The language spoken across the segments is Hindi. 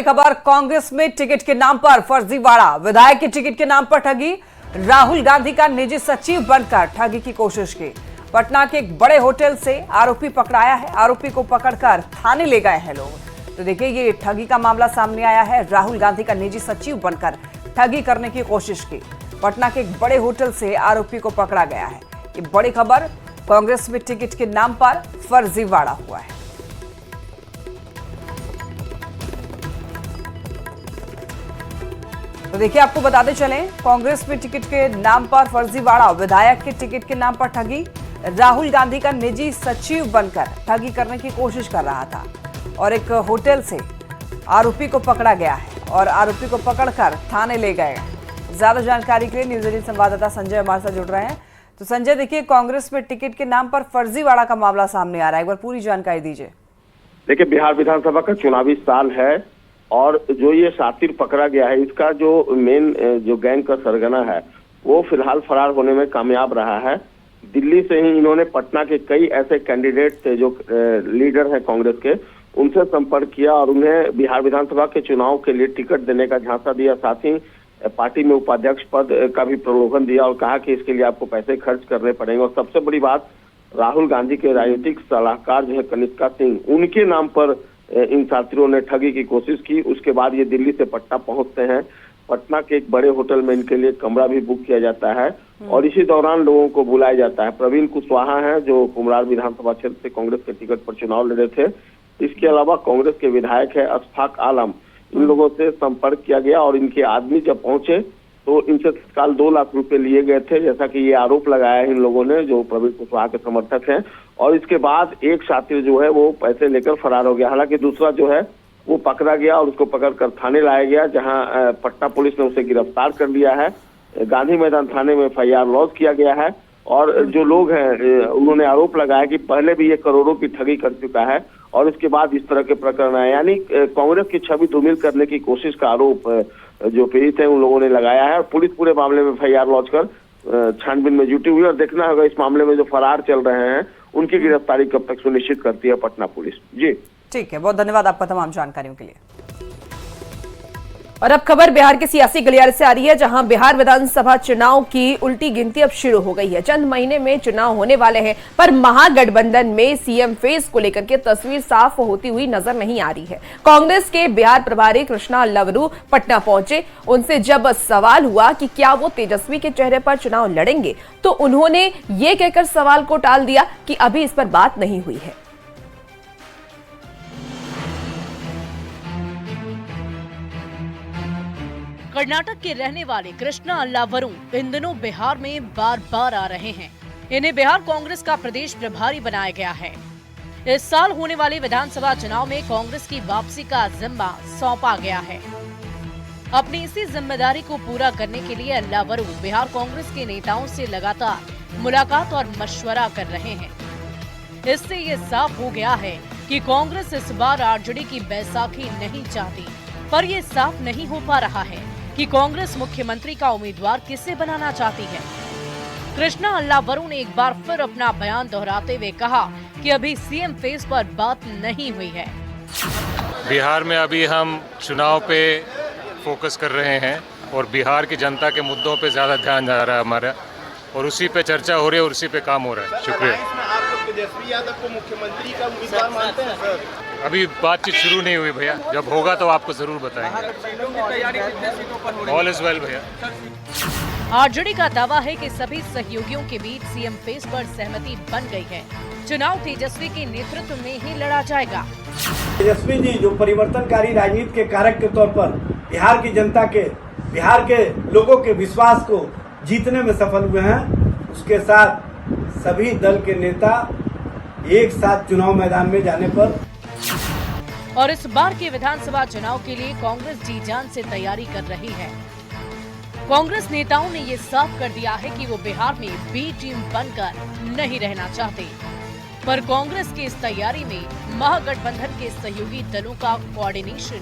खबर, कांग्रेस में टिकट के नाम पर फर्जीवाड़ा, विधायक के टिकट के नाम पर ठगी। राहुल गांधी का निजी सचिव बनकर ठगी की कोशिश की। पटना के एक बड़े होटल से आरोपी पकड़ाया है। आरोपी को पकड़कर थाने ले गए हैं लोग। तो देखिए, ये ठगी का मामला सामने आया है। राहुल गांधी का निजी सचिव बनकर ठगी करने की कोशिश की। पटना के एक बड़े होटल से आरोपी को पकड़ा गया है। ये बड़ी खबर, कांग्रेस में टिकट के नाम पर फर्जीवाड़ा हुआ है। तो देखिए, आपको बताते चलें, कांग्रेस में टिकट के नाम पर फर्जीवाड़ा, विधायक के टिकट के नाम पर ठगी। राहुल गांधी का निजी सचिव बनकर ठगी करने की कोशिश कर रहा था और एक होटल से आरोपी को पकड़ा गया है और आरोपी को पकड़कर थाने ले गए। ज्यादा जानकारी के लिए न्यूज 18 संवाददाता संजय हमारे साथ जुड़ रहे हैं। तो संजय, देखिए, कांग्रेस में टिकट के नाम पर फर्जीवाड़ा का मामला सामने आ रहा है, एक बार पूरी जानकारी दीजिए। देखिए, बिहार विधानसभा का चुनावी साल है और जो ये शातिर पकड़ा गया है, इसका जो मेन जो गैंग का सरगना है वो फिलहाल फरार होने में कामयाब रहा है। दिल्ली से ही इन्होंने पटना के कई ऐसे कैंडिडेट थे जो लीडर हैं कांग्रेस के, उनसे संपर्क किया और उन्हें बिहार विधानसभा के चुनाव के लिए टिकट देने का झांसा दिया। साथ ही पार्टी में उपाध्यक्ष पद का भी प्रलोभन दिया और कहा कि इसके लिए आपको पैसे खर्च करने पड़ेंगे। और सबसे बड़ी बात, राहुल गांधी के राजनीतिक सलाहकार जो है कनिष्का सिंह, उनके नाम पर इन छात्रों ने ठगी की कोशिश की। उसके बाद ये दिल्ली से पटना पहुंचते हैं। पटना के एक बड़े होटल में इनके लिए कमरा भी बुक किया जाता है और इसी दौरान लोगों को बुलाया जाता है। प्रवीण कुशवाहा हैं जो कुमरार विधानसभा क्षेत्र से कांग्रेस के टिकट पर चुनाव लड़े थे। इसके अलावा कांग्रेस के विधायक है अशफाक आलम। इन लोगों से संपर्क किया गया और इनके आदमी जब पहुंचे तो इनसे तत्काल 2 लाख रुपए लिए गए थे, जैसा कि ये आरोप लगाया है इन लोगों ने जो प्रवीण कुशवाहा के समर्थक हैं। और इसके बाद एक शातिर जो है वो पैसे लेकर फरार हो गया। हालांकि दूसरा जो है वो पकड़ा गया और उसको पकड़कर थाने लाया गया, जहां पटना पुलिस ने उसे गिरफ्तार कर लिया है। गांधी मैदान थाने में FIR लॉन्च किया गया है और जो लोग हैं उन्होंने आरोप लगाया कि पहले भी ये करोड़ों की ठगी कर चुका है और इसके बाद इस तरह के प्रकरण आए। यानी कांग्रेस की छवि धूमिल करने की कोशिश का आरोप जो पीड़ित है उन लोगों ने लगाया है। और पुलिस पूरे मामले में FIR लॉन्च कर छानबीन में जुटी हुई और देखना होगा इस मामले में जो फरार चल रहे हैं उनकी गिरफ्तारी कब तक सुनिश्चित करती है पटना पुलिस। जी ठीक है, बहुत धन्यवाद आपका तमाम जानकारियों के लिए। और अब खबर बिहार के सियासी गलियारे से आ रही है, जहां बिहार विधानसभा चुनाव की उल्टी गिनती अब शुरू हो गई है। चंद महीने में चुनाव होने वाले हैं, पर महागठबंधन में सीएम फेस को लेकर के तस्वीर साफ होती हुई नजर नहीं आ रही है। कांग्रेस के बिहार प्रभारी कृष्णा लवरू पटना पहुंचे। उनसे जब सवाल हुआ कि क्या वो तेजस्वी के चेहरे पर चुनाव लड़ेंगे, तो उन्होंने ये कहकर सवाल को टाल दिया कि अभी इस पर बात नहीं हुई है। कर्नाटक के रहने वाले कृष्णा अल्लावरू इन दिनों बिहार में बार बार आ रहे हैं। इन्हें बिहार कांग्रेस का प्रदेश प्रभारी बनाया गया है। इस साल होने वाले विधानसभा चुनाव में कांग्रेस की वापसी का जिम्मा सौंपा गया है। अपनी इसी जिम्मेदारी को पूरा करने के लिए अल्लावरू बिहार कांग्रेस के नेताओं से लगातार मुलाकात और मशवरा कर रहे हैं। इससे ये साफ हो गया है कि कांग्रेस इस बार आरजेडी की बैसाखी नहीं चाहती, पर ये साफ नहीं हो पा रहा है कि कांग्रेस मुख्यमंत्री का उम्मीदवार किसे बनाना चाहती है। कृष्णा अल्लावरू ने एक बार फिर अपना बयान दोहराते हुए कहा कि अभी सीएम फेस पर बात नहीं हुई है। बिहार में अभी हम चुनाव पे फोकस कर रहे हैं और बिहार की जनता के मुद्दों पे ज्यादा ध्यान जा रहा है हमारा, और उसी पे चर्चा हो रही है और उसी पे काम हो रहा है। शुक्रिया। आप तेजस्वी यादव को मुख्यमंत्री का उम्मीदवार मानते हैं सर? अभी बातचीत शुरू नहीं हुई भैया, जब होगा तो आपको जरूर बताएंगे। ऑल इज वेल भैया। आरजेडी का दावा है कि सभी सहयोगियों के बीच सीएम फेस पर सहमति बन गई है। चुनाव तेजस्वी के नेतृत्व में ही लड़ा जाएगा। तेजस्वी जी जो परिवर्तनकारी राजनीति के कारक के तौर पर बिहार की जनता के, बिहार के लोगों के विश्वास को जीतने में सफल हुए हैं, उसके साथ सभी दल के नेता एक साथ चुनाव मैदान में जाने पर। और इस बार के विधानसभा चुनाव के लिए कांग्रेस जी जान से तैयारी कर रही है। कांग्रेस नेताओं ने ये साफ कर दिया है कि वो बिहार में बी टीम बनकर नहीं रहना चाहते, पर कांग्रेस की इस तैयारी में महागठबंधन के सहयोगी दलों का कोऑर्डिनेशन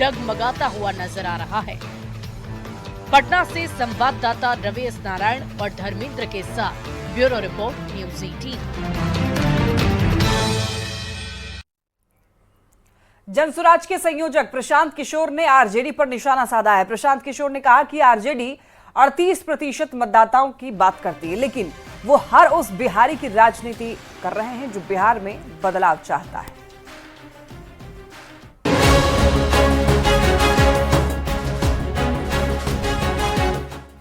डगमगाता हुआ नजर आ रहा है। पटना से संवाददाता रवेश नारायण और धर्मेंद्र के साथ ब्यूरो रिपोर्ट न्यूज 18। जनसुराज के संयोजक प्रशांत किशोर ने आरजेडी पर निशाना साधा है। प्रशांत किशोर ने कहा कि आरजेडी 38% मतदाताओं की बात करती है, लेकिन वो हर उस बिहारी की राजनीति कर रहे हैं जो बिहार में बदलाव चाहता है।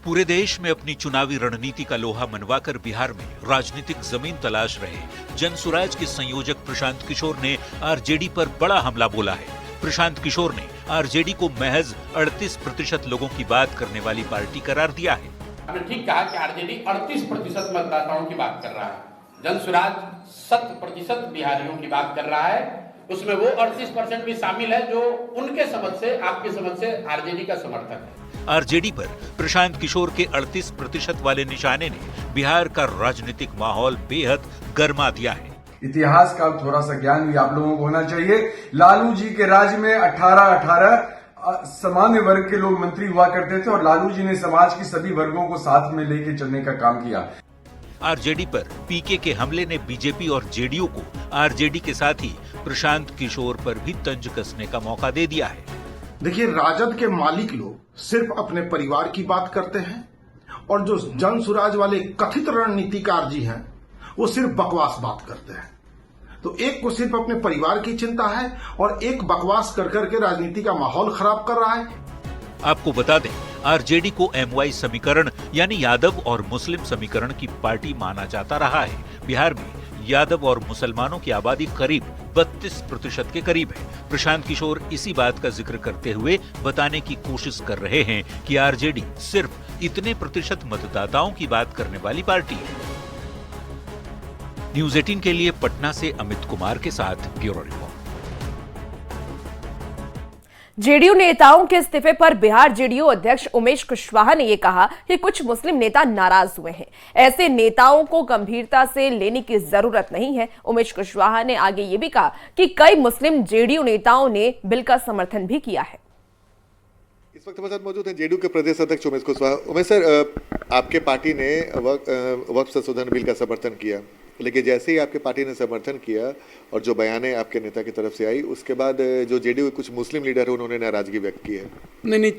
पूरे देश में अपनी चुनावी रणनीति का लोहा मनवाकर बिहार में राजनीतिक जमीन तलाश रहे जनसुराज के संयोजक प्रशांत किशोर ने आरजेडी पर बड़ा हमला बोला है। प्रशांत किशोर ने आरजेडी को महज 38% लोगों की बात करने वाली पार्टी करार दिया है। आपने ठीक कहा कि आरजेडी 38% मतदाताओं की बात कर रहा है, जनसुराज 7% बिहारियों की बात कर रहा है। उसमें वो 38% भी शामिल है जो उनके समझ से, आपकी समझ से आरजेडी का समर्थक है। आरजेडी पर प्रशांत किशोर के 38% वाले निशाने ने बिहार का राजनीतिक माहौल बेहद गर्मा दिया है। इतिहास का थोड़ा सा ज्ञान भी आप लोगों को होना चाहिए। लालू जी के राज में 18 सामान्य वर्ग के लोग मंत्री हुआ करते थे और लालू जी ने समाज की सभी वर्गों को साथ में लेके चलने का काम किया। आरजेडी पर पीके के हमले ने बीजेपी और जेडीयू को आरजेडी के साथ ही प्रशांत किशोर पर भी तंज कसने का मौका दे दिया है। देखिए, राजद के मालिक लोग सिर्फ अपने परिवार की बात करते हैं और जो जनसुराज वाले कथित रणनीतिकार जी हैं वो सिर्फ बकवास बात करते हैं। तो एक को सिर्फ अपने परिवार की चिंता है और एक बकवास कर करके राजनीति का माहौल खराब कर रहा है। आपको बता दें, आरजेडी को एमवाई समीकरण यानी यादव और मुस्लिम समीकरण की पार्टी माना जाता रहा है। बिहार में यादव और मुसलमानों की आबादी करीब 32% के करीब है। प्रशांत किशोर इसी बात का जिक्र करते हुए बताने की कोशिश कर रहे हैं कि आरजेडी सिर्फ इतने प्रतिशत मतदाताओं की बात करने वाली पार्टी है। न्यूज़ 18 के लिए पटना से अमित कुमार के साथ ब्यूरो रिपोर्ट। जेडीयू नेताओं के इस्तीफे पर बिहार जेडीयू अध्यक्ष उमेश कुशवाहा ने यह कहा कि कुछ मुस्लिम नेता नाराज हुए हैं। ऐसे नेताओं को गंभीरता से लेने की जरूरत नहीं है। उमेश कुशवाहा ने आगे ये भी कहा कि कई मुस्लिम जेडीयू नेताओं ने बिल का समर्थन भी किया है। इस वक्त हमारे साथ मौजूद हैं जेडीयू के प्रदेश अध्यक्ष उमेश कुशवाहा। उमेश सर, आपके पार्टी ने वक्फ संशोधन बिल का समर्थन किया, लेकिन जैसे ही आपके पार्टी ने समर्थन किया और जो बयानें आपके नेता की तरफ से आई, उसके बाद जो जेडीयू के कुछ मुस्लिम लीडर हैं उन्होंने नाराजगी व्यक्त की है। नहीं,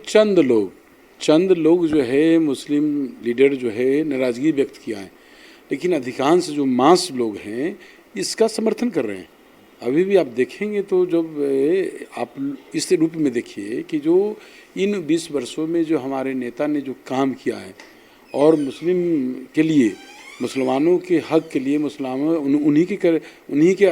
चंद लोग जो है मुस्लिम लीडर जो है नाराजगी व्यक्त किया है, लेकिन अधिकांश जो मास लोग हैं इसका समर्थन कर रहे हैं। अभी भी आप देखेंगे तो जब आप इस रूप में देखिए कि जो इन 20 वर्षों में जो हमारे नेता ने जो काम किया है और मुस्लिम के लिए, मुसलमानों के हक के लिए, मुसलमानों उन्हीं के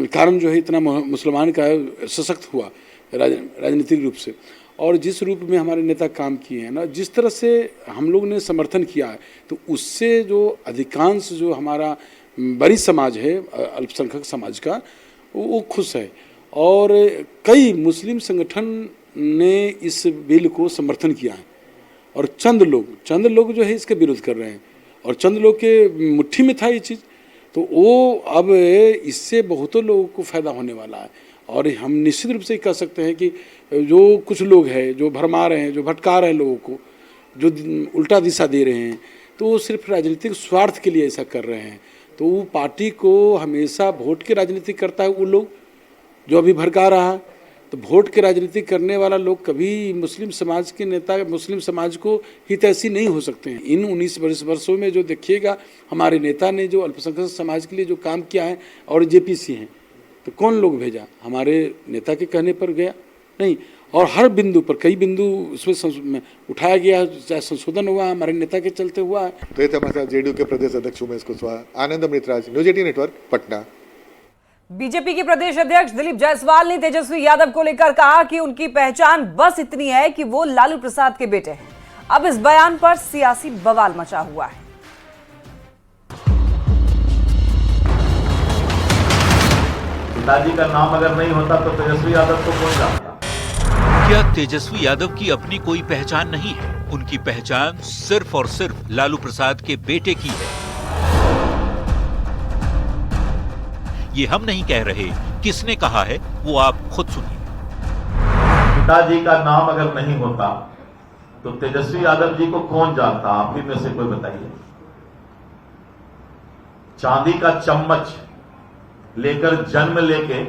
कारण जो है इतना मुसलमान का सशक्त हुआ राजनीतिक रूप से, और जिस रूप में हमारे नेता काम किए हैं ना, जिस तरह से हम लोग ने समर्थन किया है, तो उससे जो अधिकांश जो हमारा बड़ी समाज है अल्पसंख्यक समाज का, वो खुश है। और कई मुस्लिम संगठन ने इस बिल को समर्थन किया है और चंद लोग जो है इसके विरोध कर रहे हैं और चंद लोग के मुट्ठी में था ये चीज़, तो वो अब इससे बहुतों लोगों को फ़ायदा होने वाला है। और हम निश्चित रूप से कह सकते हैं कि जो कुछ लोग हैं जो भरमा रहे हैं, जो भटका रहे हैं लोगों को, जो उल्टा दिशा दे रहे हैं, तो वो सिर्फ राजनीतिक स्वार्थ के लिए ऐसा कर रहे हैं। तो वो पार्टी को हमेशा वोट की राजनीति करता है वो लोग जो अभी भड़का रहा है। तो वोट की राजनीति करने वाला लोग कभी मुस्लिम समाज के नेता, मुस्लिम समाज को हितैषी नहीं हो सकते हैं। इन 19 वर्षों में जो देखिएगा हमारे नेता ने जो अल्पसंख्यक समाज के लिए जो काम किया है, और जेपीसी हैं, तो कौन लोग भेजा? हमारे नेता के कहने पर गया नहीं, और हर बिंदु पर कई बिंदु उसमें उठाया गया, चाहे संशोधन हुआ हमारे नेता के चलते हुआ है। तो ये हमारे साथ जेडीयू के प्रदेश अध्यक्ष Umesh Kushwaha. Anand Amritraj, news 18 network, Patna. BJP के प्रदेश अध्यक्ष दिलीप जायसवाल ने तेजस्वी यादव को लेकर कहा कि उनकी पहचान बस इतनी है कि वो लालू प्रसाद के बेटे हैं। अब इस बयान पर सियासी बवाल मचा हुआ है। पिताजी का नाम अगर नहीं होता तो तेजस्वी यादव को कौन जानता? क्या तेजस्वी यादव की अपनी कोई पहचान नहीं है? उनकी पहचान सिर्फ और सिर्फ लालू प्रसाद के बेटे की है। ये हम नहीं कह रहे, किसने कहा है वो आप खुद सुनिए। पिताजी का नाम अगर नहीं होता तो तेजस्वी यादव जी को कौन जानता? आप ही में से कोई बताइए। चांदी का चम्मच लेकर जन्म लेके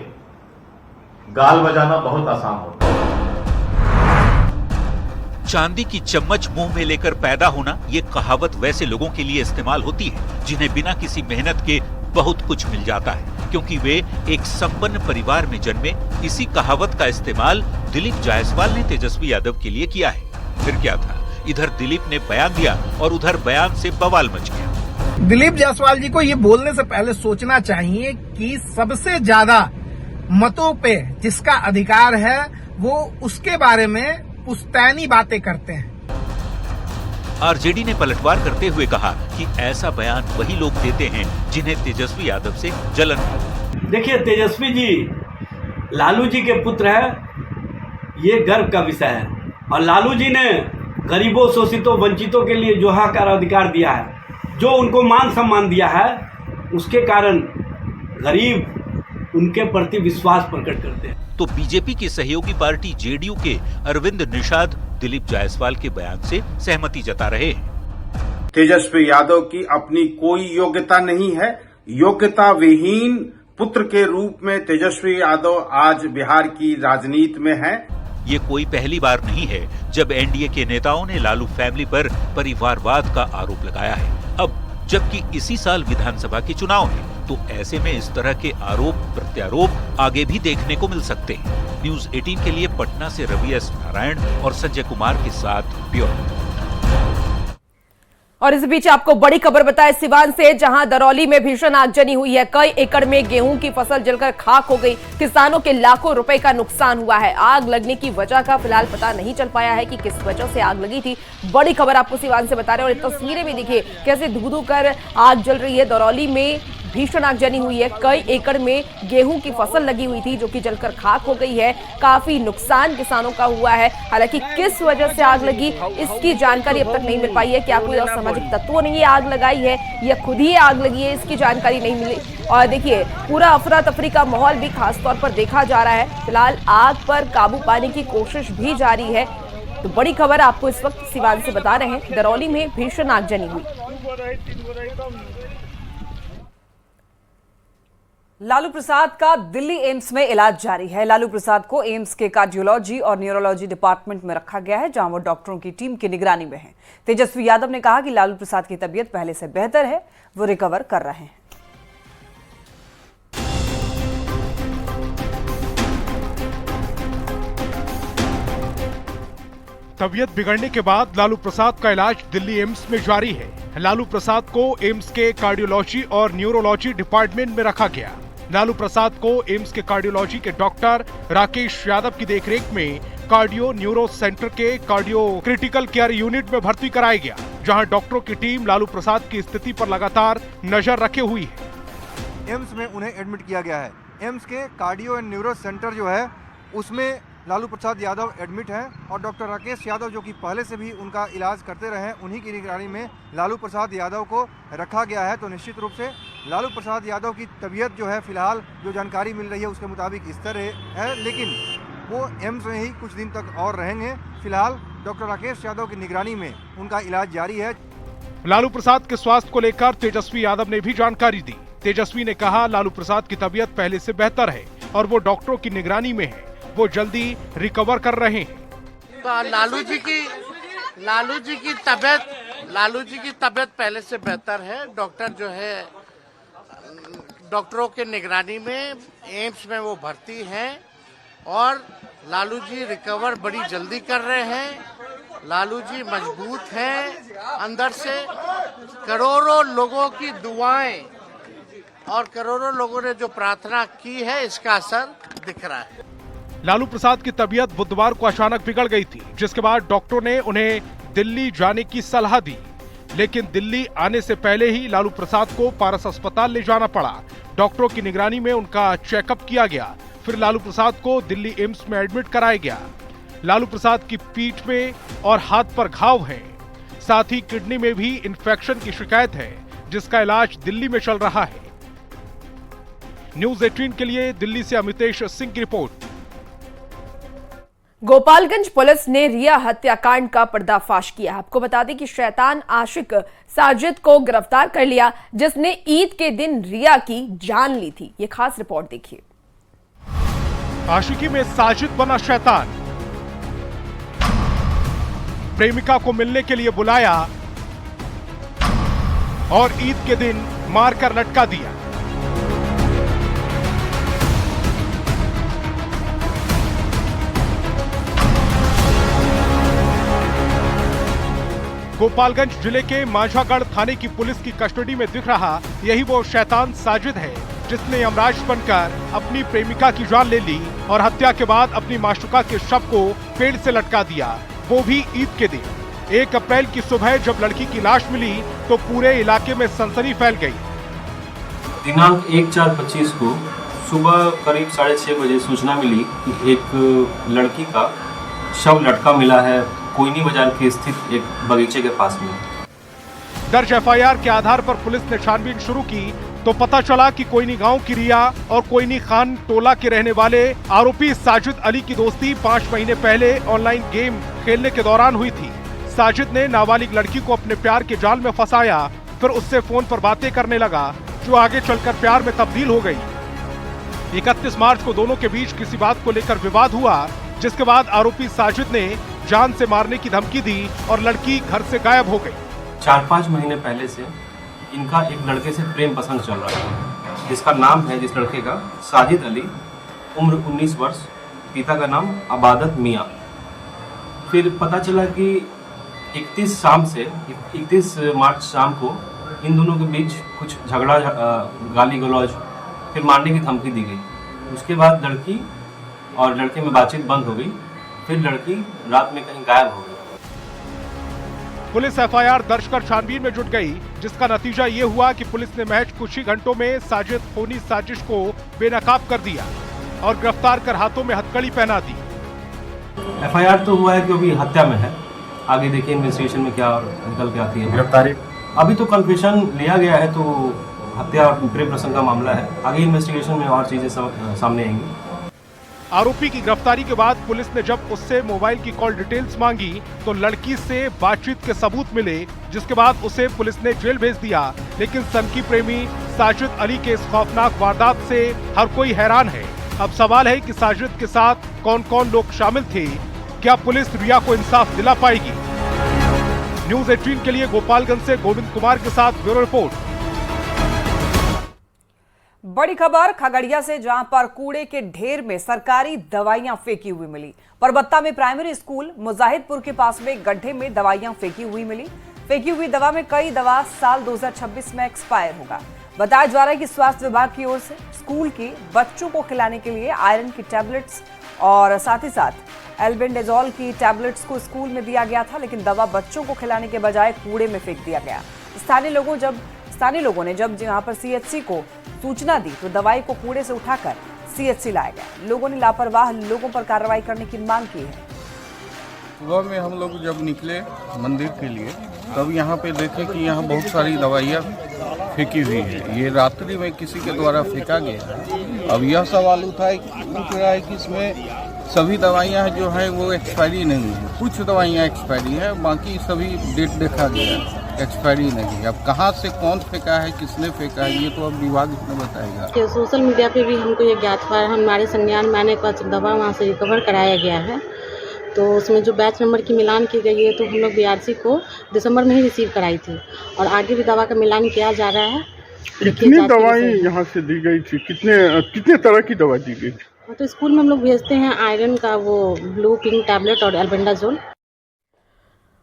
गाल बजाना बहुत आसान होता है। चांदी की चम्मच मुंह में लेकर पैदा होना, ये कहावत वैसे लोगों के लिए इस्तेमाल होती है जिन्हें बिना किसी मेहनत के बहुत कुछ मिल जाता है, क्योंकि वे एक संपन्न परिवार में जन्मे। इसी कहावत का इस्तेमाल दिलीप जायसवाल ने तेजस्वी यादव के लिए किया है। फिर क्या था, इधर दिलीप ने बयान दिया और उधर बयान से बवाल मच गया। दिलीप जायसवाल जी को ये बोलने से पहले सोचना चाहिए कि सबसे ज्यादा मतों पे जिसका अधिकार है वो उसके बारे में पुश्तैनी बातें करते हैं। आरजेडी ने पलटवार करते हुए कहा कि ऐसा बयान वही लोग देते हैं जिन्हें तेजस्वी यादव से जलन है। देखिए, तेजस्वी जी लालू जी के पुत्र है, ये गर्व का विषय है। और लालू जी ने गरीबों, शोषितों, वंचितों के लिए जो हक अधिकार दिया है, जो उनको मान सम्मान दिया है, उसके कारण गरीब उनके प्रति विश्वास प्रकट करते हैं। तो बीजेपी की सहयोगी पार्टी जेडीयू के अरविंद निषाद दिलीप जायसवाल के बयान से सहमति जता रहे हैं। तेजस्वी यादव की अपनी कोई योग्यता नहीं है। योग्यता विहीन पुत्र के रूप में तेजस्वी यादव आज बिहार की राजनीति में है। ये कोई पहली बार नहीं है जब एनडीए के नेताओं ने लालू फैमिली पर परिवारवाद का आरोप लगाया है। अब जबकि इसी साल विधानसभा के चुनाव हैं, तो ऐसे में इस तरह के आरोप प्रत्यारोप आगे भी देखने को मिल सकते हैं। न्यूज़ 18 के लिए पटना से रवि एस नारायण और संजय कुमार के साथ ब्यूरो। और इस बीच आपको बड़ी खबर बताए सिवान से, जहां दरौली में भीषण आगजनी हुई है। कई एकड़ में गेहूं की फसल जलकर खाक हो गई। किसानों के लाखों रुपए का नुकसान हुआ है। आग लगने की वजह का फिलहाल पता नहीं चल पाया है कि किस वजह से आग लगी थी। बड़ी खबर आपको सिवान से बता रहे हैं। और तस्वीरें भी देखिए कैसे धू धू कर आग जल रही है। दरौली में भीषण आगजनी हुई है। कई एकड़ में गेहूं की फसल लगी हुई थी जो कि जलकर खाक हो गई है। काफी नुकसान किसानों का हुआ है। हालांकि किस वजह से आग लगी इसकी जानकारी अब तक नहीं मिल पाई है। क्या कोई असामाजिक तत्वों ने ये आग लगाई है या खुद ही आग लगी है, इसकी जानकारी नहीं मिली। और देखिए पूरा अफरा तफरी का माहौल भी खासतौर पर देखा जा रहा है। फिलहाल आग पर काबू पाने की कोशिश भी जारी है। तो बड़ी खबर आपको इस वक्त सिवान से बता रहे हैं। दरौली में भीषण आगजनी हुई। लालू प्रसाद का दिल्ली एम्स में इलाज जारी है। लालू प्रसाद को एम्स के कार्डियोलॉजी और न्यूरोलॉजी डिपार्टमेंट में रखा गया है, जहां वो डॉक्टरों की टीम की निगरानी में हैं। तेजस्वी यादव ने कहा कि लालू प्रसाद की तबीयत पहले से बेहतर है, वो रिकवर कर रहे हैं। तबीयत बिगड़ने के बाद लालू प्रसाद का इलाज दिल्ली एम्स में जारी है। लालू प्रसाद को एम्स के कार्डियोलॉजी और न्यूरोलॉजी डिपार्टमेंट में रखा गया। लालू प्रसाद को एम्स के कार्डियोलॉजी के डॉक्टर राकेश यादव की देखरेख में कार्डियो न्यूरो सेंटर के कार्डियो क्रिटिकल केयर यूनिट में भर्ती कराया गया, जहां डॉक्टरों की टीम लालू प्रसाद की स्थिति पर लगातार नजर रखे हुई है। एम्स में उन्हें एडमिट किया गया है। एम्स के कार्डियो एंड न्यूरो सेंटर जो है उसमें लालू प्रसाद यादव एडमिट हैं और डॉक्टर राकेश यादव जो कि पहले से भी उनका इलाज करते रहे हैं, उन्हीं की निगरानी में लालू प्रसाद यादव को रखा गया है। तो निश्चित रूप से लालू प्रसाद यादव की तबीयत जो है फिलहाल जो जानकारी मिल रही है उसके मुताबिक इस तरह है, लेकिन वो एम्स में ही कुछ दिन तक और रहेंगे। फिलहाल डॉक्टर राकेश यादव की निगरानी में उनका इलाज जारी है। लालू प्रसाद के स्वास्थ्य को लेकर तेजस्वी यादव ने भी जानकारी दी। तेजस्वी ने कहा लालू प्रसाद की तबीयत पहले से बेहतर है और वो डॉक्टरों की निगरानी में है, वो जल्दी रिकवर कर रहे हैं। तो लालू जी की तबीयत पहले से बेहतर है। डॉक्टर जो है डॉक्टरों के निगरानी में एम्स में वो भर्ती हैं और लालू जी रिकवर बड़ी जल्दी कर रहे हैं। लालू जी मजबूत हैं अंदर से। करोड़ों लोगों की दुआएं और करोड़ों लोगों ने जो प्रार्थना की है इसका असर दिख रहा है। लालू प्रसाद की तबीयत बुधवार को अचानक बिगड़ गई थी, जिसके बाद डॉक्टरों ने उन्हें दिल्ली जाने की सलाह दी, लेकिन दिल्ली आने से पहले ही लालू प्रसाद को पारस अस्पताल ले जाना पड़ा। डॉक्टरों की निगरानी में उनका चेकअप किया गया, फिर लालू प्रसाद को दिल्ली एम्स में एडमिट कराया गया। लालू प्रसाद की पीठ में और हाथ पर घाव हैं, साथ ही किडनी में भी इन्फेक्शन की शिकायत है, जिसका इलाज दिल्ली में चल रहा है। न्यूज़ 18 के लिए दिल्ली से अमितेश सिंह की रिपोर्ट। गोपालगंज पुलिस ने रिया हत्याकांड का पर्दाफाश किया। आपको बता दें कि शैतान आशिक साजिद को गिरफ्तार कर लिया, जिसने ईद के दिन रिया की जान ली थी। ये खास रिपोर्ट देखिए। आशिकी में साजिद बना शैतान, प्रेमिका को मिलने के लिए बुलाया और ईद के दिन मारकर लटका दिया। गोपालगंज जिले के माझागढ़ थाने की पुलिस की कस्टडी में दिख रहा यही वो शैतान साजिद है जिसने यमराज बनकर अपनी प्रेमिका की जान ले ली और हत्या के बाद अपनी माशुका के शव को पेड़ से लटका दिया, वो भी ईद के दिन। 1 अप्रैल की सुबह जब लड़की की लाश मिली तो पूरे इलाके में सनसनी फैल गई। दिनांक 1/4/25 को सुबह करीब 6:30 बजे सूचना मिली कि एक लड़की का शव लटका मिला है कोयनी बाजार के स्थित एक बगीचे के पास में। दर्ज एफआईआर के आधार पर पुलिस ने छानबीन शुरू की तो पता चला कि कोयनी गांव की रिया और कोयनी खान टोला के रहने वाले आरोपी साजिद अली की दोस्ती 5 महीने पहले ऑनलाइन गेम खेलने के दौरान हुई थी। साजिद ने नाबालिग लड़की को अपने प्यार के जाल में फंसाया, फिर उससे फोन पर बातें करने लगा जो आगे चलकर प्यार में तब्दील हो गई। 31 मार्च को दोनों के बीच किसी बात को लेकर विवाद हुआ, जिसके बाद आरोपी साजिद ने जान से मारने की धमकी दी और लड़की घर से गायब हो गई। 4-5 महीने पहले से इनका एक लड़के से प्रेम पसंद चल रहा है जिसका नाम है जिस लड़के का साजिद अली, उम्र 19 वर्ष, पिता का नाम अबादत मियाँ। फिर पता चला कि 31 मार्च शाम को इन दोनों के बीच कुछ झगड़ा, गाली गलौज, फिर मारने की धमकी दी गई। उसके बाद लड़की और लड़के में बातचीत बंद हो गई, फिर लड़की रात में कहीं गायब हो गई। पुलिस एफआईआर दर्ज कर छानबीन में जुट गई, जिसका नतीजा ये हुआ कि पुलिस ने महज कुछ ही घंटों में साजिद खूनी साजिश को बेनकाब कर दिया और गिरफ्तार कर हाथों में हथकड़ी पहना दी। एफआईआर तो हुआ है कि अभी हत्या में है, आगे देखिए इन्वेस्टिगेशन में क्या निकल के आती है। गिरफ्तारी अभी तो कन्फेशन लिया गया है, तो हत्या प्रेम प्रसंग का मामला है, आगे इन्वेस्टिगेशन में और चीजें सामने आएंगी। आरोपी की गिरफ्तारी के बाद पुलिस ने जब उससे मोबाइल की कॉल डिटेल्स मांगी तो लड़की से बातचीत के सबूत मिले, जिसके बाद उसे पुलिस ने जेल भेज दिया। लेकिन सनकी प्रेमी साजिद अली के इस खौफनाक वारदात से हर कोई हैरान है। अब सवाल है कि साजिद के साथ कौन कौन लोग शामिल थे, क्या पुलिस रिया को इंसाफ दिला पाएगी? न्यूज़ 18 के लिए गोपालगंज से गोविंद कुमार के साथ ब्यूरो रिपोर्ट। बड़ी खबर खगड़िया से, जहां पर कूड़े के ढेर में सरकारी दवाइयां फेंकी हुई मिली। परबत्ता में प्राइमरी स्कूल मुजाहिदपुर के पास में गड्ढे में दवाइयां फेंकी हुई मिली। फेंकी हुई दवा में कई दवा साल 2026 में एक्सपायर होगा। बताया जा रहा है कि स्वास्थ्य विभाग की ओर से स्कूल के बच्चों को खिलाने के लिए आयरन की टैबलेट्स और साथ ही साथ एल्बेंडाजोल की टैबलेट्स को स्कूल में दिया गया था, लेकिन दवा बच्चों को खिलाने के बजाय कूड़े में फेंक दिया गया। स्थानीय लोगों ने जब यहाँ पर सीएचसी को सूचना दी तो दवाई को कूड़े से उठाकर सीएचसी लाया गया। लोगों ने लापरवाह लोगों पर कार्रवाई करने की मांग की है। सुबह में हम लोग जब निकले मंदिर के लिए तब यहाँ पे देखे कि यहाँ बहुत सारी दवाइयाँ फेंकी हुई है। ये रात्रि में किसी के द्वारा फेंका गया है। अब यह सवाल उठ रहा है कि इसमें सभी दवाइयाँ जो है वो एक्सपायरी नहीं है। कुछ दवाइयाँ एक्सपायरी है, बाकी सभी डेट देखा गया एक्सपायरी नहीं। अब कहाँ से कौन फेंका है, किसने फेंका है, ये तो अब विभाग इसमें बताएगा। सोशल मीडिया पे भी हमको ये ज्ञात हुआ, हमारे संज्ञान में आने का दवा वहाँ से रिकवर कराया गया है, तो उसमें जो बैच नंबर की मिलान की गई है तो हम लोग बीआरसी को दिसंबर में ही रिसीव कराई थी और आगे भी दवा का मिलान किया जा रहा है। कितनी दवाई यहाँ से दी गई थी, कितने तरह की दवा दी गई थी? तो स्कूल में हम लोग भेजते हैं आयरन का वो ब्लू पिंक टैबलेट और एल्बेंडाजोल।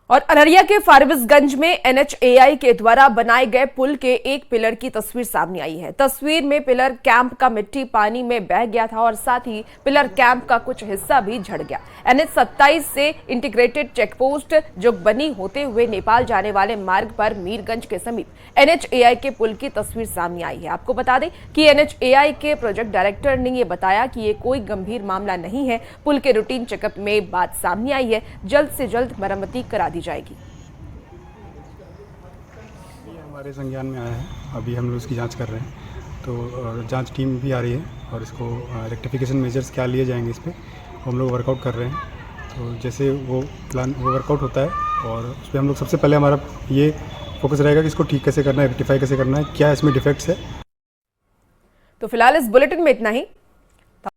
और अररिया के फारबिसगंज में NHAI के द्वारा बनाए गए पुल के एक पिलर की तस्वीर सामने आई है। तस्वीर में पिलर कैंप का मिट्टी पानी में बह गया था और साथ ही पिलर कैंप का कुछ हिस्सा भी झड़ गया। NH27 से इंटीग्रेटेड चेकपोस्ट जोगबनी होते हुए नेपाल जाने वाले मार्ग पर मीरगंज के समीप NHAI के पुल की तस्वीर सामने आई है। आपको बता दें कि NHAI के प्रोजेक्ट डायरेक्टर ने ये बताया कि ये कोई गंभीर मामला नहीं है। पुल के रूटीन चेकअप में बात सामने आई है, जल्द से जल्द मरम्मती करा दी जाएगी। हमारे संज्ञान में आया है, अभी हम लोग इसकी जांच कर रहे हैं, तो जांच टीम भी आ रही है और इसको रेक्टिफिकेशन मेजर्स क्या लिए जाएंगे इस पर हम लोग वर्कआउट कर रहे हैं। तो जैसे वो प्लान वो वर्कआउट होता है और उस पर हम लोग सबसे पहले हमारा ये फोकस रहेगा कि इसको ठीक कैसे करना है, रेक्टिफाई कैसे करना है, क्या इसमें डिफेक्ट्स है। तो फिलहाल इस बुलेटिन में इतना ही।